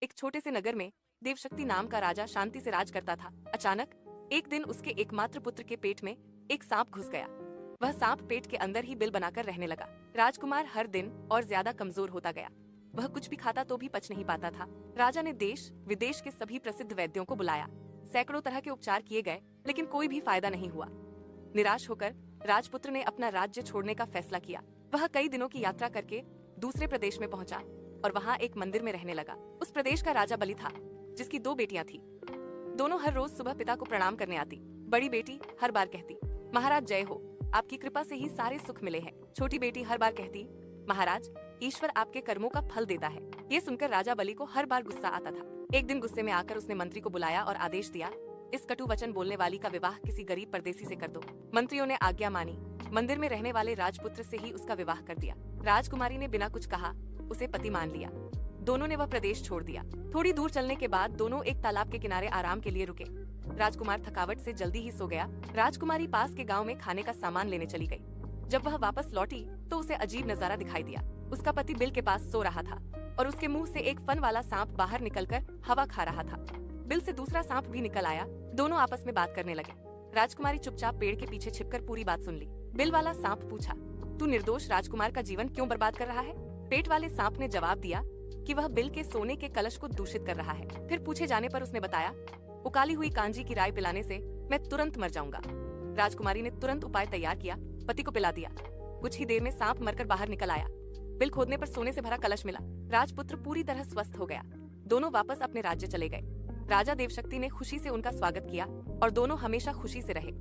एक छोटे से नगर में देवशक्ति नाम का राजा शांति से राज करता था। अचानक एक दिन उसके एकमात्र पुत्र के पेट में एक सांप घुस गया। वह सांप पेट के अंदर ही बिल बनाकर रहने लगा। राजकुमार हर दिन और ज्यादा कमजोर होता गया। वह कुछ भी खाता तो भी पच नहीं पाता था। राजा ने देश विदेश के सभी प्रसिद्ध वैद्यों को बुलाया। सैकड़ों तरह के उपचार किए गए, लेकिन कोई भी फायदा नहीं हुआ। निराश होकर राजपुत्र ने अपना राज्य छोड़ने का फैसला किया। वह कई दिनों की यात्रा करके दूसरे प्रदेश में पहुंचा और वहां एक मंदिर में रहने लगा। उस प्रदेश का राजा बलि था, जिसकी 2 बेटियां थी। दोनों हर रोज सुबह पिता को प्रणाम करने आती। बड़ी बेटी हर बार कहती, महाराज जय हो, आपकी कृपा से ही सारे सुख मिले हैं। छोटी बेटी हर बार कहती, महाराज ईश्वर आपके कर्मों का फल देता है। ये सुनकर राजा बलि को हर बार गुस्सा आता था। एक दिन गुस्से में आकर उसने मंत्री को बुलाया और आदेश दिया, इस कटु वचन बोलने वाली का विवाह किसी गरीब परदेसी से कर दो। मंत्रियों ने आज्ञा मानी। मंदिर में रहने वाले राजपुत्र से ही उसका विवाह कर दिया। राजकुमारी ने बिना कुछ कहा उसे पति मान लिया। दोनों ने वह प्रदेश छोड़ दिया। थोड़ी दूर चलने के बाद दोनों एक तालाब के किनारे आराम के लिए रुके। राजकुमार थकावट से जल्दी ही सो गया। राजकुमारी पास के गांव में खाने का सामान लेने चली गई। जब वह वापस लौटी तो उसे अजीब नजारा दिखाई दिया। उसका पति बिल के पास सो रहा था और उसके मुंह से एक फन वाला सांप बाहर निकलकर हवा खा रहा था। बिल से दूसरा सांप भी निकल आया। दोनों आपस में बात करने लगे। राजकुमारी चुपचाप पेड़ के पीछे छिपकर पूरी बात सुन ली। बिल वाला सांप पूछा, तू निर्दोष राजकुमार का जीवन क्यों बर्बाद कर रहा है? पेट वाले सांप ने जवाब दिया कि वह बिल के सोने के कलश को दूषित कर रहा है। फिर पूछे जाने पर उसने बताया, उकाली हुई कांजी की राय पिलाने से मैं तुरंत मर जाऊंगा। राजकुमारी ने तुरंत उपाय तैयार किया, पति को पिला दिया। कुछ ही देर में सांप मरकर बाहर निकल आया। बिल खोदने पर सोने से भरा कलश मिला। राजपुत्र पूरी तरह स्वस्थ हो गया। दोनों वापस अपने राज्य चले गए। राजा देवशक्ति ने खुशी से उनका स्वागत किया और दोनों हमेशा खुशी से रहे।